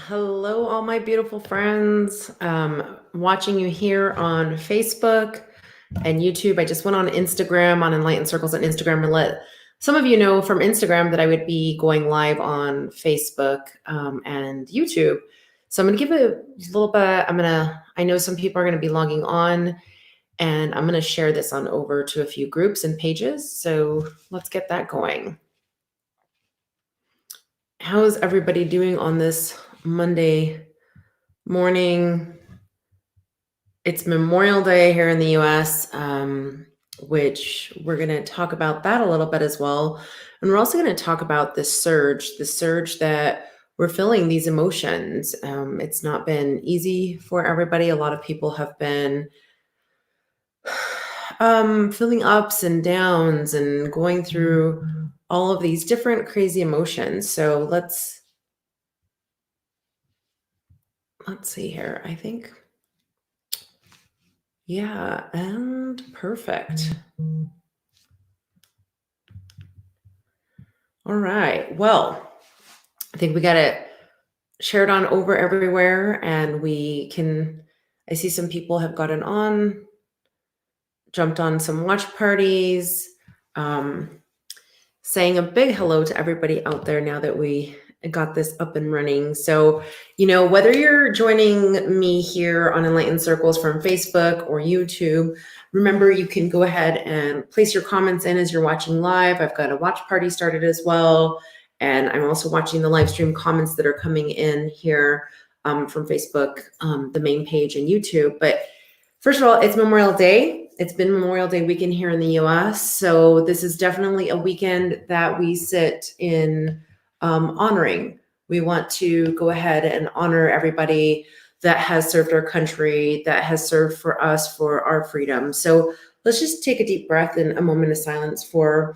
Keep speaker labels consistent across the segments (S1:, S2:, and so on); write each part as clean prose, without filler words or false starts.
S1: Hello, all my beautiful friends. Watching you here on Facebook and YouTube. I just went on Instagram, on Enlightened Circles on Instagram, and let some of you know from Instagram that I would be going live on Facebook and YouTube. So I'm going to give it a little bit. I know some people are going to be logging on, and I'm going to share this on over to a few groups and pages. So let's get that going. How is everybody doing on this Monday morning? It's Memorial Day here in the US, which we're going to talk about that a little bit as well. And we're also going to talk about the surge that we're feeling, these emotions. It's not been easy for everybody. A lot of people have been feeling ups and downs and going through all of these different crazy emotions. So let's see here. I think, yeah, and perfect. All right. Well, I think we got it shared on over everywhere, and I see some people have gotten on, jumped on some watch parties, saying a big hello to everybody out there now that we got this up and running. So, whether you're joining me here on Enlightened Circles from Facebook or YouTube, remember you can go ahead and place your comments in as you're watching live. I've got a watch party started as well. And I'm also watching the live stream comments that are coming in here from Facebook, the main page, and YouTube. But first of all, it's Memorial Day. It's been Memorial Day weekend here in the US. So this is definitely a weekend that we sit in honoring. We want to go ahead and honor everybody that has served our country, that has served for us for our freedom. So let's just take a deep breath and a moment of silence for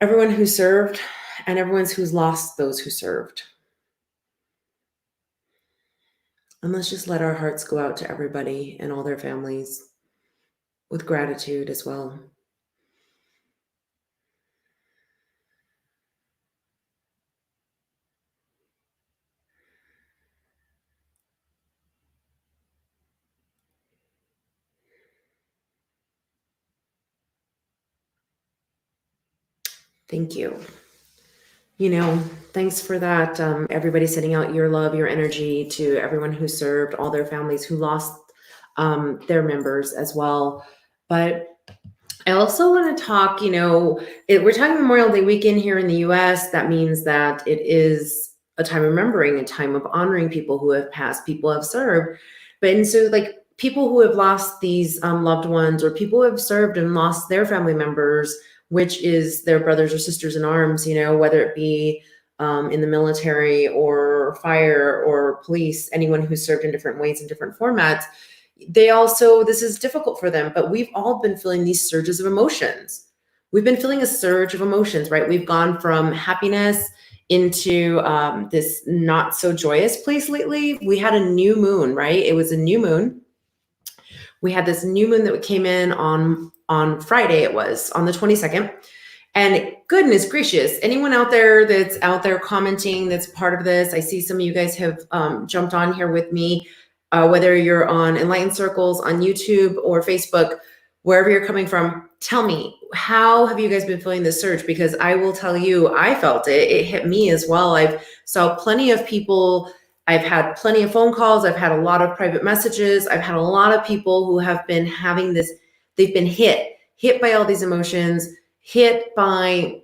S1: everyone who served and everyone who's lost those who served. And let's just let our hearts go out to everybody and all their families with gratitude as well. Thank you. Thanks for that. Everybody sending out your love, your energy to everyone who served, all their families who lost their members as well. But I also want to talk, we're talking Memorial Day weekend here in the US. That means that it is a time of remembering, a time of honoring people who have passed, people who have served. And so people who have lost these loved ones, or people who have served and lost their family members, which is their brothers or sisters in arms, whether it be in the military or fire or police, anyone who served in different ways in different formats, this is difficult for them. But we've all been feeling these surges of emotions. We've been feeling a surge of emotions, right? We've gone from happiness into this not so joyous place lately. We had a new moon, right? It was a new moon. We had this new moon that came in on Friday. It was on the 22nd. And goodness gracious, anyone out there that's out there commenting that's part of this, I see some of you guys have jumped on here with me, whether you're on Enlightened Circles on YouTube or Facebook, wherever you're coming from, tell me, how have you guys been feeling this surge? Because I will tell you, I felt it. It hit me as well. I've saw plenty of people. I've had plenty of phone calls. I've had a lot of private messages. I've had a lot of people who have been having this, they've been hit by all these emotions, hit by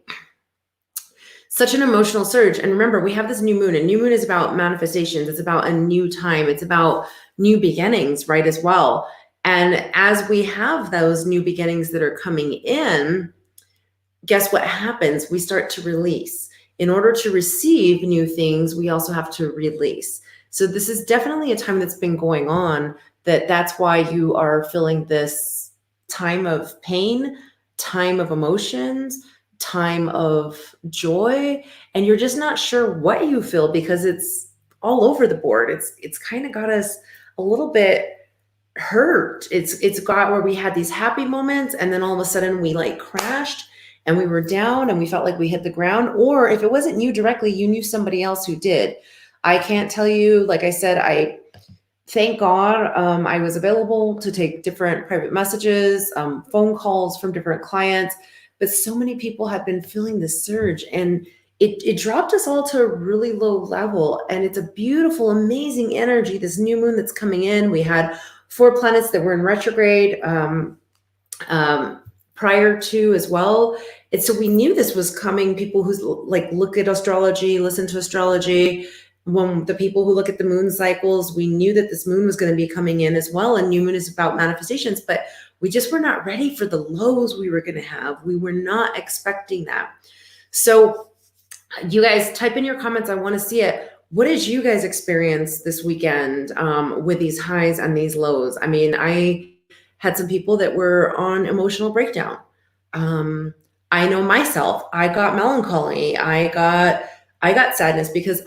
S1: such an emotional surge. And remember, we have this new moon, and new moon is about manifestations. It's about a new time. It's about new beginnings, right, as well. And as we have those new beginnings that are coming in, guess what happens? We start to release. In order to receive new things, we also have to release. So this is definitely a time that's been going on, that's why you are feeling this time of pain, time of emotions, time of joy, and you're just not sure what you feel because it's all over the board. It's kind of got us a little bit hurt. It's got where we had these happy moments, and then all of a sudden we crashed and we were down and we felt like we hit the ground. Or if it wasn't you directly, you knew somebody else who did. I can't tell you, like I said, I thank God I was available to take different private messages, phone calls from different clients, but so many people have been feeling this surge, and it dropped us all to a really low level. And it's a beautiful, amazing energy, this new moon that's coming in. We had four planets that were in retrograde. Um, prior to as well. And so we knew this was coming. People who like look at astrology, listen to astrology, when the people who look at the moon cycles, we knew that this moon was going to be coming in as well. And new moon is about manifestations, but we just were not ready for the lows we were going to have. We were not expecting that. So you guys type in your comments. I want to see it. What did you guys experience this weekend with these highs and these lows? I mean, I had some people that were on emotional breakdown. Um, I know myself. I got melancholy. I got sadness because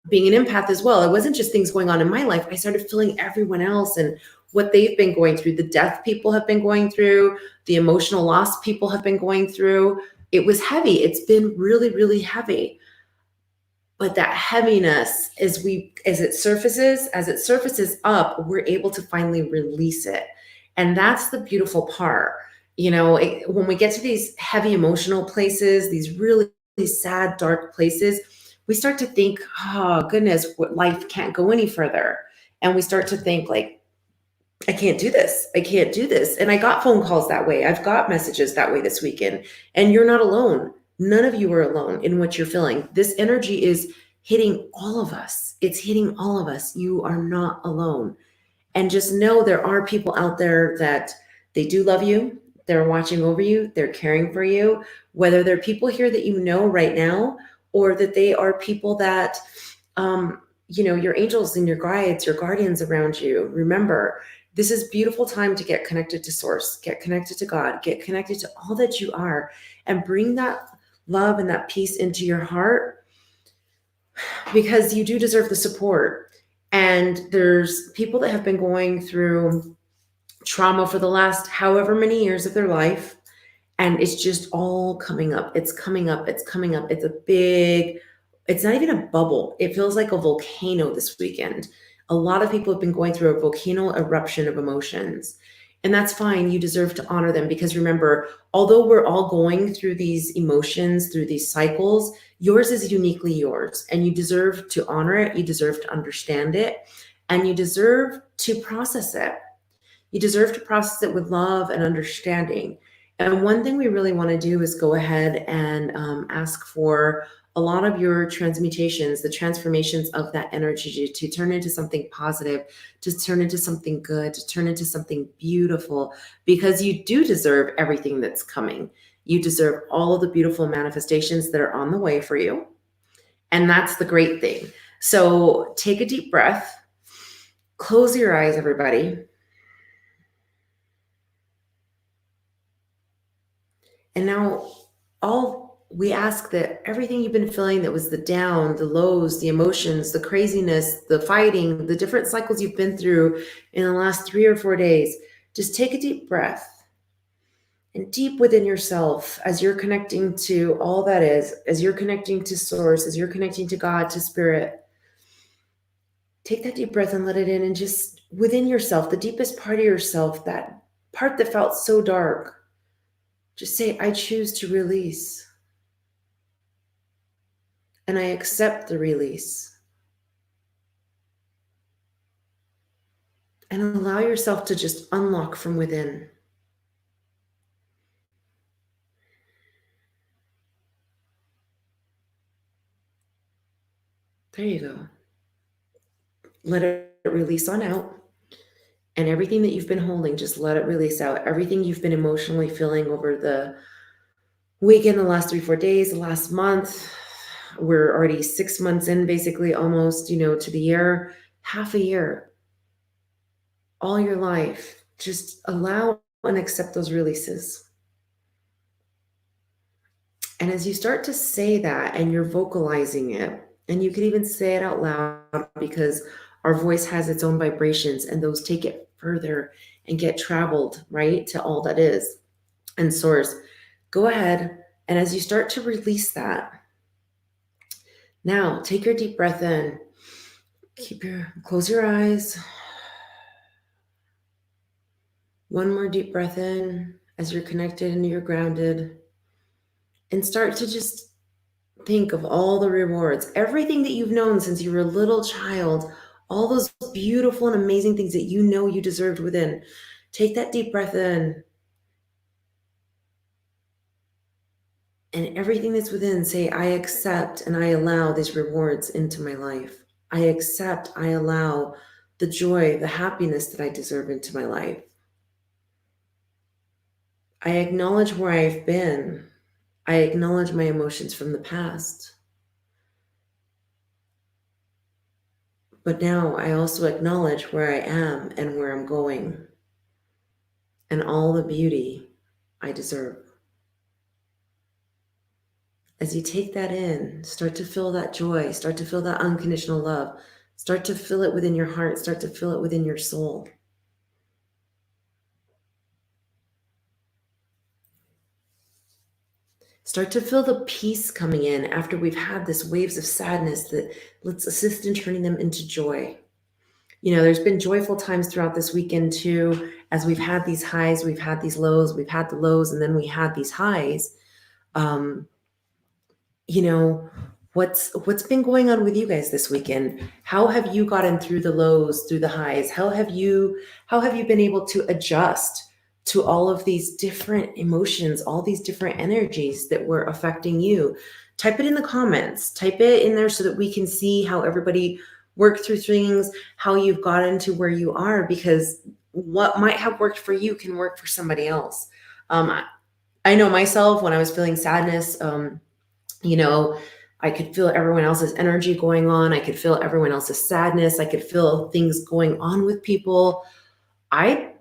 S1: being an empath as well, it wasn't just things going on in my life. I started feeling everyone else and what they've been going through, the death people have been going through, the emotional loss people have been going through. It was heavy. It's been really, really heavy. But that heaviness, as it surfaces up, we're able to finally release it. And that's the beautiful part. When we get to these heavy emotional places, these really, really sad, dark places, we start to think, oh goodness, what life can't go any further. And we start to think like, I can't do this. I can't do this. And I got phone calls that way. I've got messages that way this weekend. And you're not alone. None of you are alone in what you're feeling. This energy is hitting all of us. It's hitting all of us. You are not alone. And just know there are people out there that they do love you. They're watching over you. They're caring for you. Whether they're people here that you know right now, or that they are people that, your angels and your guides, your guardians around you. Remember, this is beautiful time to get connected to source, get connected to God, get connected to all that you are, and bring that love and that peace into your heart, because you do deserve the support. And there's people that have been going through trauma for the last however many years of their life, and it's just all coming up. It's coming up. It's coming up. It's not even a bubble. It feels like a volcano this weekend. A lot of people have been going through a volcano eruption of emotions. And that's fine. You deserve to honor them, because remember, although we're all going through these emotions, through these cycles, yours is uniquely yours, and you deserve to honor it. You deserve to understand it, and you deserve to process it. You deserve to process it with love and understanding. And one thing we really want to do is go ahead and ask for a lot of your transmutations, the transformations of that energy to turn into something positive, to turn into something good, to turn into something beautiful, because you do deserve everything that's coming. You deserve all of the beautiful manifestations that are on the way for you. And that's the great thing. So take a deep breath, close your eyes, everybody. And now we ask that everything you've been feeling, that was the down, the lows, the emotions, the craziness, the fighting, the different cycles you've been through in the last 3 or 4 days, just take a deep breath. And deep within yourself, as you're connecting to all that is, as you're connecting to source, as you're connecting to God, to spirit, take that deep breath and let it in. And just within yourself, the deepest part of yourself, that part that felt so dark, just say, I choose to release. And I accept the release. And allow yourself to just unlock from within. There you go. Let it release on out. And everything that you've been holding, just let it release out. Everything you've been emotionally feeling over the weekend, the last 3, 4 days, the last month. We're already 6 months in, basically, almost, to the year, half a year, all your life. Just allow and accept those releases. And as you start to say that and you're vocalizing it, and you can even say it out loud, because our voice has its own vibrations, and those take it further and get traveled right to all that is and source. Go ahead. And as you start to release that, now take your deep breath in Close your eyes. One more deep breath in as you're connected and you're grounded. And start to just think of all the rewards, everything that you've known since you were a little child, all those beautiful and amazing things that you know you deserved within. Take that deep breath in, and everything that's within, say, I accept and I allow these rewards into my life. I accept, I allow the joy, the happiness that I deserve into my life. I acknowledge where I've been. I acknowledge my emotions from the past. But now I also acknowledge where I am and where I'm going and all the beauty I deserve. As you take that in, start to feel that joy, start to feel that unconditional love, start to feel it within your heart, start to feel it within your soul. Start to feel the peace coming in after we've had this waves of sadness that let's assist in turning them into joy. You know, there's been joyful times throughout this weekend too, as we've had these highs, we've had these lows, we've had the lows, and then we had these highs. Um, you know, what's been going on with you guys this weekend? How have you gotten through the lows, through the highs? How have you been able to adjust to all of these different emotions, all these different energies that were affecting you? Type it in the comments. Type it in there so that we can see how everybody worked through things, how you've gotten to where you are, because what might have worked for you can work for somebody else. I know myself when I was feeling sadness. You know, I could feel everyone else's energy going on. I could feel everyone else's sadness. I could feel things going on with people. I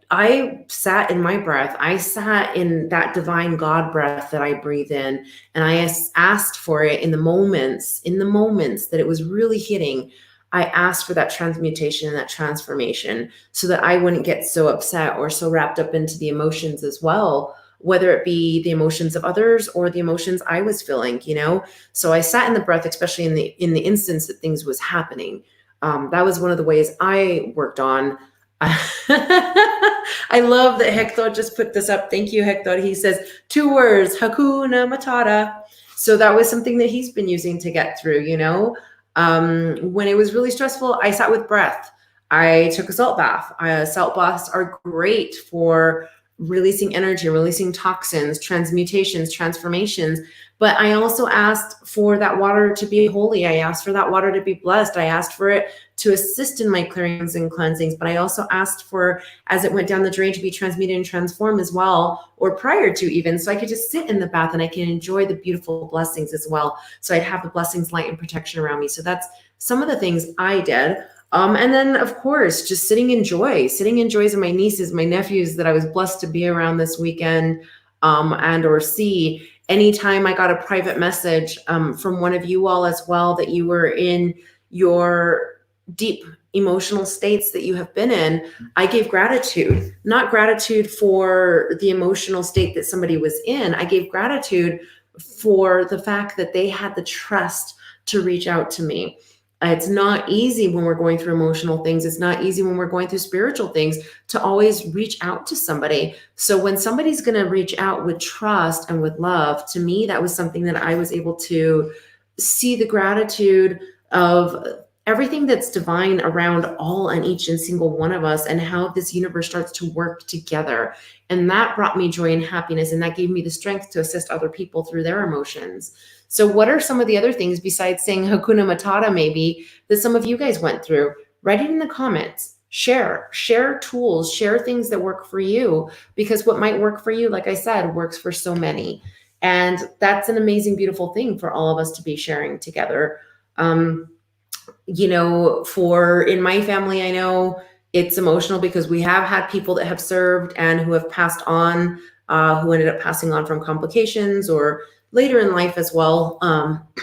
S1: sat in my breath. I sat in that divine God breath that I breathe in, and I asked for it in the moments that it was really hitting. I asked for that transmutation and that transformation so that I wouldn't get so upset or so wrapped up into the emotions as well, whether it be the emotions of others or the emotions I was feeling, you know? So I sat in the breath, especially in the instance that things was happening. That was one of the ways I worked on. I love that Hector just put this up. Thank you, Hector. He says 2 words, Hakuna Matata. So that was something that he's been using to get through, you know? When it was really stressful, I sat with breath. I took a salt bath. Salt baths are great for releasing energy, releasing toxins, transmutations, transformations. But I also asked for that water to be holy. I asked for that water to be blessed. I asked for it to assist in my clearings and cleansings. But I also asked for, as it went down the drain, to be transmuted and transformed as well, or prior to even. So I could just sit in the bath and I can enjoy the beautiful blessings as well. So I'd have the blessings, light, and protection around me. So that's some of the things I did. And then, of course, just sitting in joys of my nieces, my nephews that I was blessed to be around this weekend, and or see. Anytime I got a private message from one of you all as well, that you were in your deep emotional states that you have been in, I gave gratitude. Not gratitude for the emotional state that somebody was in. I gave gratitude for the fact that they had the trust to reach out to me. It's not easy when we're going through emotional things. It's not easy when we're going through spiritual things to always reach out to somebody. So when somebody's going to reach out with trust and with love, to me, that was something that I was able to see the gratitude of everything that's divine around all and each and single one of us, and how this universe starts to work together. And that brought me joy and happiness, and that gave me the strength to assist other people through their emotions. So what are some of the other things besides saying Hakuna Matata maybe that some of you guys went through? Write it in the comments. Share tools, share things that work for you, because what might work for you, like I said, works for so many. And that's an amazing, beautiful thing for all of us to be sharing together. You know, for in my family, I know it's emotional because we have had people that have served and who have passed on, who ended up passing on from complications or later in life as well.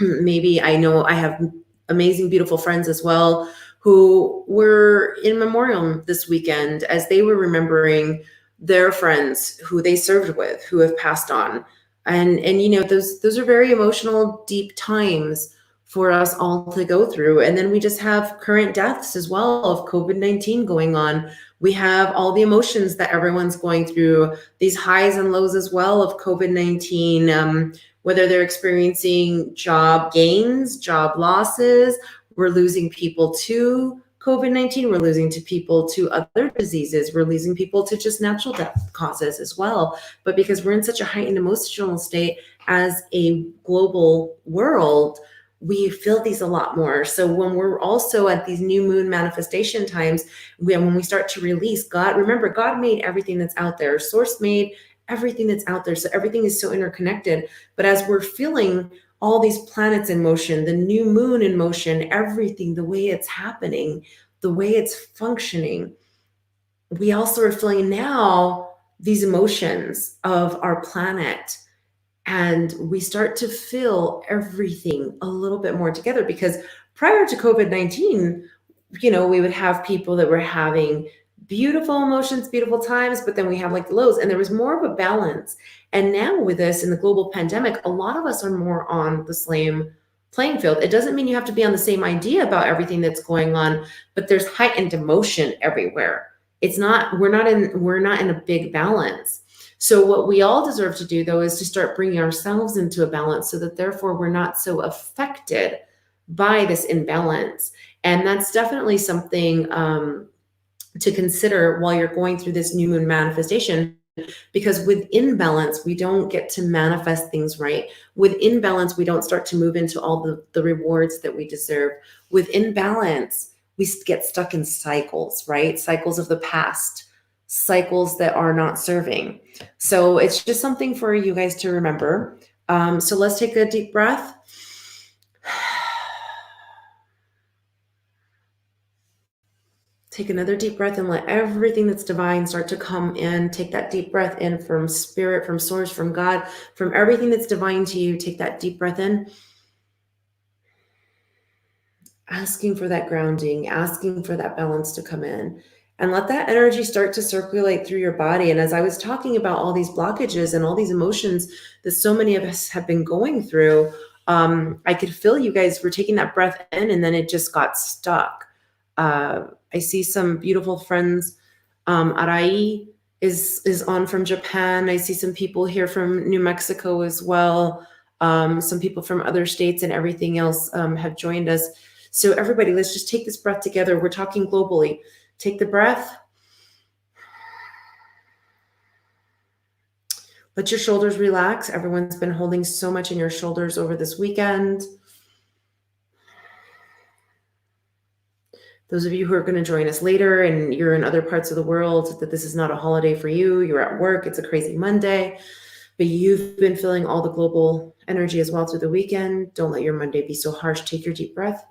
S1: Maybe I know I have amazing, beautiful friends as well who were in memoriam this weekend as they were remembering their friends who they served with, who have passed on. And you know, those are very emotional, deep times for us all to go through. And then we just have current deaths as well of COVID-19 going on. We have all the emotions that everyone's going through, these highs and lows as well of COVID-19, whether they're experiencing job gains, job losses. We're losing people to COVID-19. We're losing to people to other diseases. We're losing people to just natural death causes as well. But because we're in such a heightened emotional state as a global world, we feel these a lot more. So when we're also at these new moon manifestation times, when we start to release God, remember, God made everything that's out there. Source made everything that's out there. So everything is so interconnected. But as we're feeling all these planets in motion, the new moon in motion, everything, the way it's happening, the way it's functioning, we also are feeling now these emotions of our planet. And we start to feel everything a little bit more together, because prior to COVID-19, we would have people that were having beautiful emotions, beautiful times, but then we have like the lows, and there was more of a balance. And now with this in the global pandemic, a lot of us are more on the same playing field. It doesn't mean you have to be on the same idea about everything that's going on, but there's heightened emotion everywhere. We're not in a big balance. So what we all deserve to do, though, is to start bringing ourselves into a balance, so that therefore we're not so affected by this imbalance. And that's definitely something to consider while you're going through this new moon manifestation, because with imbalance, we don't get to manifest things right. With imbalance, we don't start to move into all the rewards that we deserve. With imbalance, we get stuck in cycles, right? Cycles of the past, cycles that are not serving. So it's just something for you guys to remember. So let's take a deep breath. Take another deep breath and let everything that's divine start to come in. Take that deep breath in from spirit, from source, from God, from everything that's divine to you. Take that deep breath in. Asking for that grounding, asking for that balance to come in, and let that energy start to circulate through your body. And as I was talking about all these blockages and all these emotions that so many of us have been going through, I could feel you guys were taking that breath in, and then it just got stuck. I see some beautiful friends. Arai is on from Japan. I see some people here from New Mexico as well. Some people from other states and everything else have joined us. So everybody, let's just take this breath together. We're talking globally. Take the breath. Let your shoulders relax. Everyone's been holding so much in your shoulders over this weekend. Those of you who are going to join us later and you're in other parts of the world, that this is not a holiday for you. You're at work. It's a crazy Monday, but you've been feeling all the global energy as well through the weekend. Don't let your Monday be so harsh. Take your deep breath.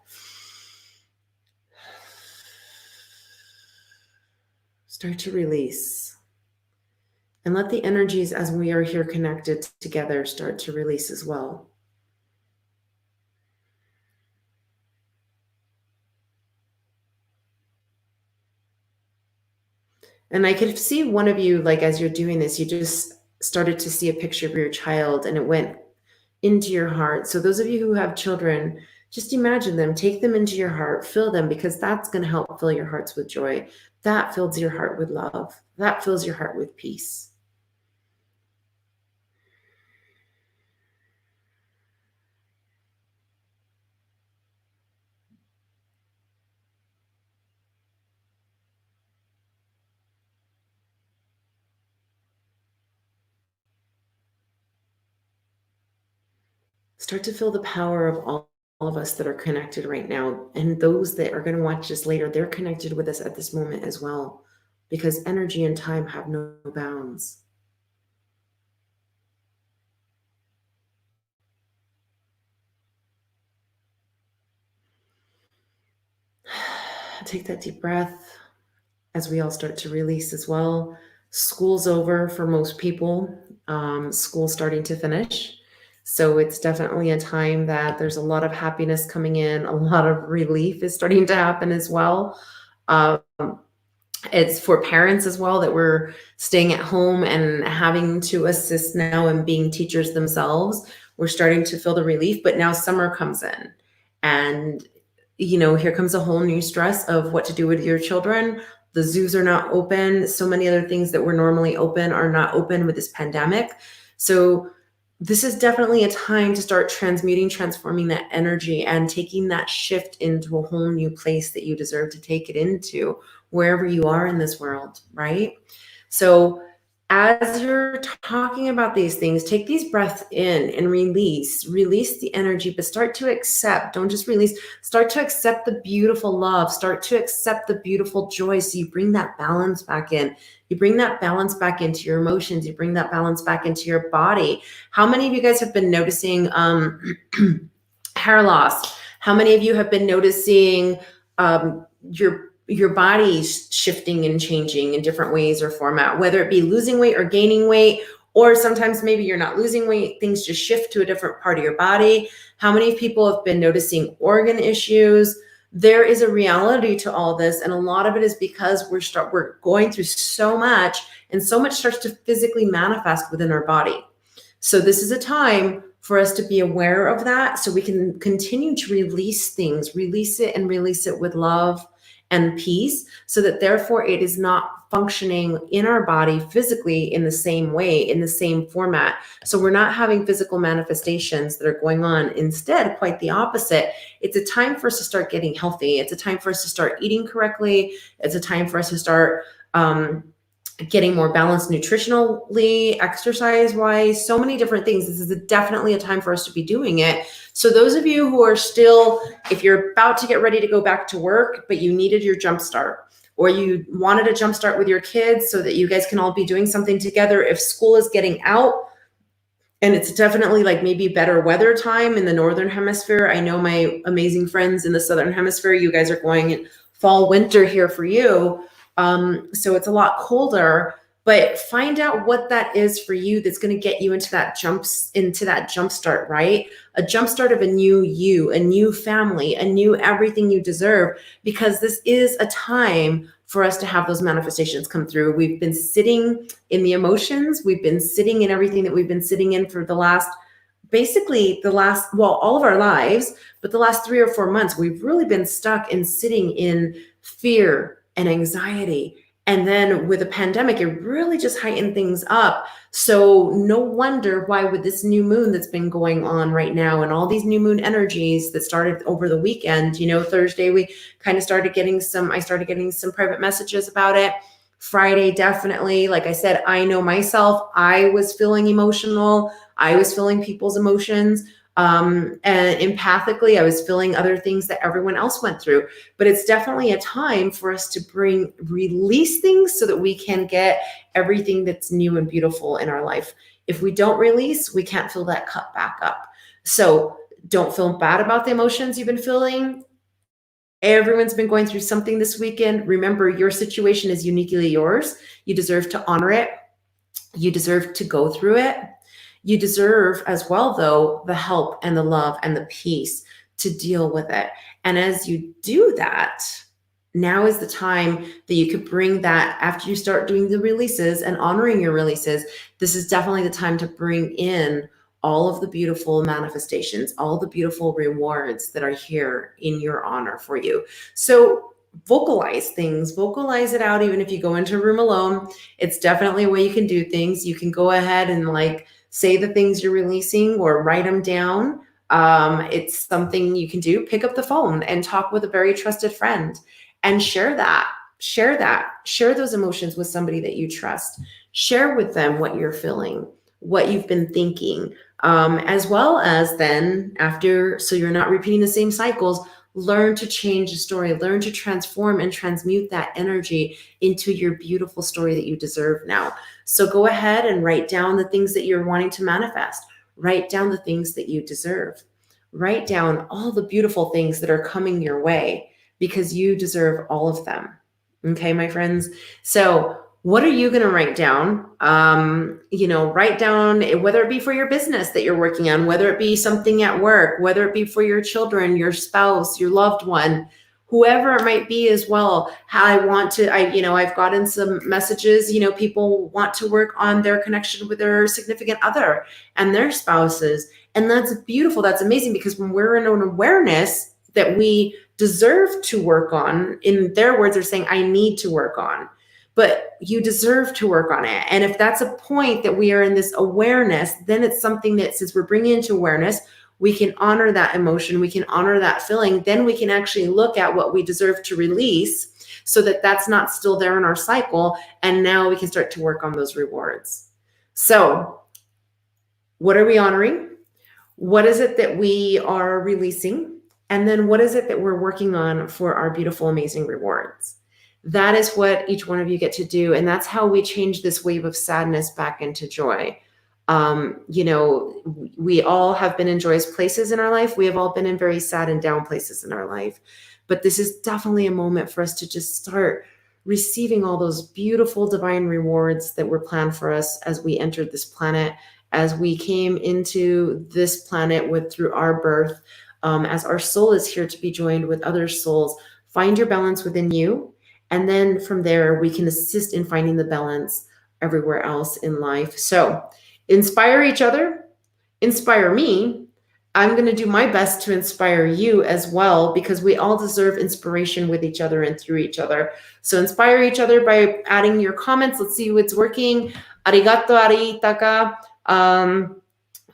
S1: Start to release. And let the energies, as we are here connected together, start to release as well. And I could see one of you, like as you're doing this, you just started to see a picture of your child and it went into your heart. So those of you who have children, just imagine them, take them into your heart, fill them, because that's going to help fill your hearts with joy. That fills your heart with love. That fills your heart with peace. Start to feel the power of all of us that are connected right now. And those that are going to watch this later, they're connected with us at this moment as well, because energy and time have no bounds. Take that deep breath as we all start to release as well. School's over for most people. School's starting to finish. So it's definitely a time that there's a lot of happiness coming in. A lot of relief is starting to happen as well. It's for parents as well that we're staying at home and having to assist now and being teachers themselves. We're starting to feel the relief, but now summer comes in. And, here comes a whole new stress of what to do with your children. The zoos are not open. So many other things that were normally open are not open with this pandemic. So this is definitely a time to start transmuting, transforming that energy and taking that shift into a whole new place that you deserve to take it into, wherever you are in this world, right? So as you're talking about these things, take these breaths in and release the energy, but start to accept. Don't just release, start to accept the beautiful love, start to accept the beautiful joy. So you bring that balance back in. You bring that balance back into your emotions. You bring that balance back into your body. How many of you guys have been noticing hair loss? How many of you have been noticing your body shifting and changing in different ways or format, whether it be losing weight or gaining weight, or sometimes maybe you're not losing weight, things just shift to a different part of your body? How many people have been noticing organ issues? There is a reality to all this, and a lot of it is because we're going through so much, and so much starts to physically manifest within our body. So this is a time for us to be aware of that, so we can continue to release things, release it and release it with love and peace, so that therefore it is not functioning in our body physically in the same way, in the same format. So we're not having physical manifestations that are going on. Instead, quite the opposite. It's a time for us to start getting healthy. It's a time for us to start eating correctly. It's a time for us to start getting more balanced nutritionally, exercise wise, so many different things. This is definitely a time for us to be doing it. So those of you who are still, if you're about to get ready to go back to work, but you needed your jump start, or you wanted a jump start with your kids so that you guys can all be doing something together, if school is getting out, and it's definitely like maybe better weather time in the Northern Hemisphere. I know my amazing friends in the Southern Hemisphere, you guys are going in fall, winter here for you. So it's a lot colder, but find out what that is for you that's going to get you into that jump start, right? A jump start of a new you, a new family, a new everything you deserve, because this is a time for us to have those manifestations come through. We've been sitting in the emotions. We've been sitting in everything that we've been sitting in for all of our lives, but the last 3 or 4 months, we've really been stuck in sitting in fear and anxiety. And then with the pandemic, it really just heightened things up. So no wonder why, with this new moon that's been going on right now and all these new moon energies that started over the weekend, Thursday, I started getting some private messages about it. Friday, definitely. Like I said, I know myself, I was feeling emotional. I was feeling people's emotions. And empathically, I was feeling other things that everyone else went through. But it's definitely a time for us to release things so that we can get everything that's new and beautiful in our life. If we don't release, we can't fill that cup back up. So don't feel bad about the emotions you've been feeling. Everyone's been going through something this weekend. Remember, your situation is uniquely yours. You deserve to honor it. You deserve to go through it. You deserve as well, though, the help and the love and the peace to deal with it. And as you do that, now is the time that you could bring that, after you start doing the releases and honoring your releases, this is definitely the time to bring in all of the beautiful manifestations, all the beautiful rewards that are here in your honor for you. So vocalize things, vocalize it out. Even if you go into a room alone, it's definitely a way you can do things. You can go ahead and say the things you're releasing or write them down. It's something you can do. Pick up the phone and talk with a very trusted friend and share those emotions with somebody that you trust. Share with them what you're feeling, what you've been thinking, as well as then after, so you're not repeating the same cycles, learn to change the story, learn to transform and transmute that energy into your beautiful story that you deserve now. So go ahead and write down the things that you're wanting to manifest. Write down the things that you deserve. Write down all the beautiful things that are coming your way, because you deserve all of them. Okay, my friends? So what are you going to write down? Write down, whether it be for your business that you're working on, whether it be something at work, whether it be for your children, your spouse, your loved one, whoever it might be as well. I've gotten some messages, people want to work on their connection with their significant other and their spouses. And that's beautiful. That's amazing, because when we're in an awareness, that we deserve to work on. In their words, they're saying, I need to work on, but you deserve to work on it. And if that's a point that we are in this awareness, then it's something that, since we're bringing into awareness, we can honor that emotion, we can honor that feeling, then we can actually look at what we deserve to release so that that's not still there in our cycle. And now we can start to work on those rewards. So what are we honoring? What is it that we are releasing? And then what is it that we're working on for our beautiful, amazing rewards? That is what each one of you get to do. And that's how we change this wave of sadness back into joy. We all have been in joyous places in our life. We have all been in very sad and down places in our life. But this is definitely a moment for us to just start receiving all those beautiful divine rewards that were planned for us as we entered this planet, as we came into this planet through our birth, as our soul is here to be joined with other souls. Find your balance within you. And then from there, we can assist in finding the balance everywhere else in life. So inspire each other, inspire me. I'm going to do my best to inspire you as well, because we all deserve inspiration with each other and through each other. So inspire each other by adding your comments. Let's see what's working. Arigato, aritaka.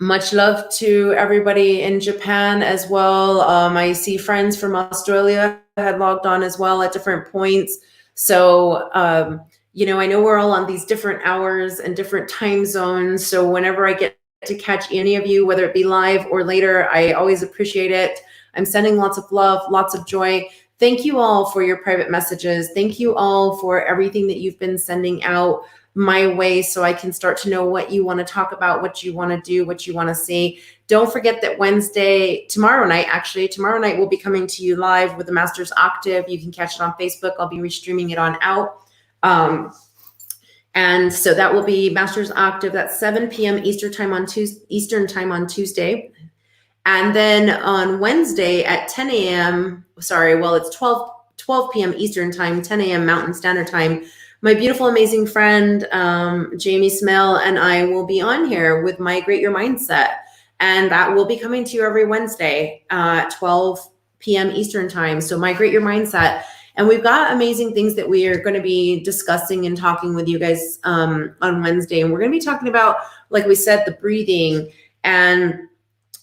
S1: Much love to everybody in Japan as well. I see friends from Australia had logged on as well at different points. So, I know we're all on these different hours and different time zones. So whenever I get to catch any of you, whether it be live or later, I always appreciate it. I'm sending lots of love, lots of joy. Thank you all for your private messages. Thank you all for everything that you've been sending out my way, so I can start to know what you want to talk about, what you want to do, what you want to see. Don't forget that tomorrow night, we'll be coming to you live with the Master's Octave. You can catch it on Facebook. I'll be restreaming it on out. And so that will be Master's Octave. That's 7 p.m. Eastern time on Tuesday. And then on Wednesday at 10 a.m., it's 12 p.m. Eastern time, 10 a.m. Mountain Standard Time, my beautiful, amazing friend, Jamie Smell, and I will be on here with Migrate Your Mindset. And that will be coming to you every Wednesday at 12 p.m. Eastern time. So Migrate Your Mindset. And we've got amazing things that we are going to be discussing and talking with you guys on Wednesday. And we're going to be talking about, like we said, the breathing and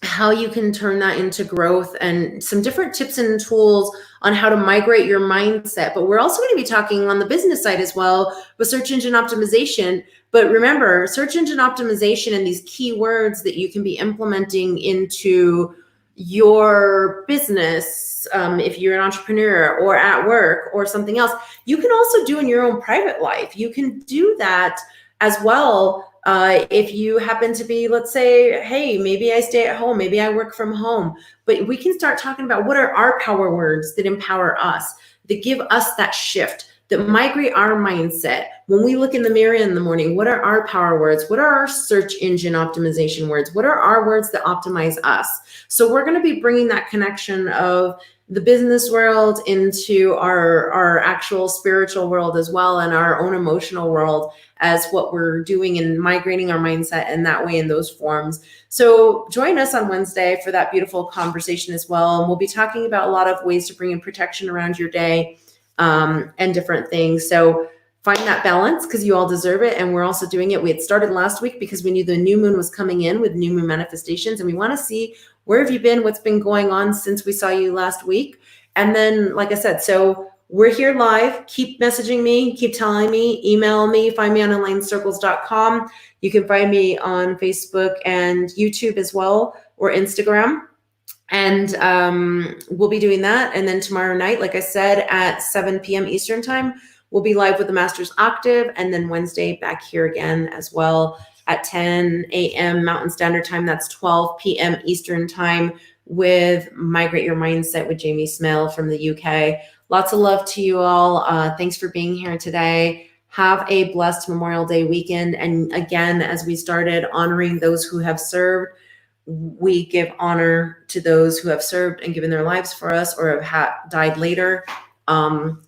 S1: how you can turn that into growth, and some different tips and tools on how to migrate your mindset. But we're also going to be talking on the business side as well with search engine optimization. But remember, search engine optimization and these keywords that you can be implementing into your business, if you're an entrepreneur or at work or something else, you can also do in your own private life. You can do that as well. If you happen to be, let's say, hey, maybe I stay at home, maybe I work from home, but we can start talking about what are our power words that empower us, that give us that shift, that migrate our mindset. When we look in the mirror in the morning, what are our power words? What are our search engine optimization words? What are our words that optimize us? So we're going to be bringing that connection of the business world into our actual spiritual world as well, and our own emotional world, as what we're doing and migrating our mindset in that way, in those forms. So join us on Wednesday for that beautiful conversation as well. And we'll be talking about a lot of ways to bring in protection around your day, and different things. So find that balance, because you all deserve it. And we're also doing it. We had started last week because we knew the new moon was coming in with new moon manifestations. And we want to see, where have you been? What's been going on since we saw you last week? And then, like I said, so we're here live. Keep messaging me, keep telling me, email me, find me on aligncircles.com. You can find me on Facebook and YouTube as well, or Instagram. And we'll be doing that. And then tomorrow night, like I said, at 7 p.m. Eastern time, we'll be live with the Master's Octave. And then Wednesday back here again as well at 10 a.m. Mountain Standard Time. That's 12 p.m. Eastern Time with Migrate Your Mindset with Jamie Smell from the UK. Lots of love to you all. Thanks for being here today. Have a blessed Memorial Day weekend. And again, as we started honoring those who have served, we give honor to those who have served and given their lives for us, or have died later.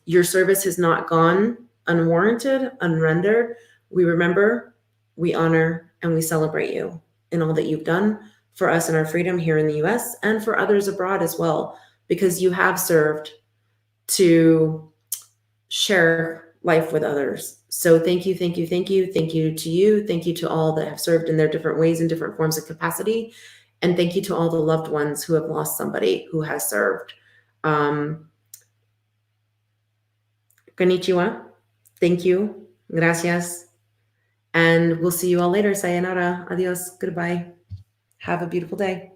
S1: Your service has not gone unwarranted, unrendered. We remember, we honor, and we celebrate you in all that you've done for us and our freedom here in the US, and for others abroad as well, because you have served to share life with others. So thank you, thank you, thank you. Thank you to you. Thank you to all that have served in their different ways and different forms of capacity. And thank you to all the loved ones who have lost somebody who has served. Konnichiwa. Thank you. Gracias. And we'll see you all later. Sayonara. Adios. Goodbye. Have a beautiful day.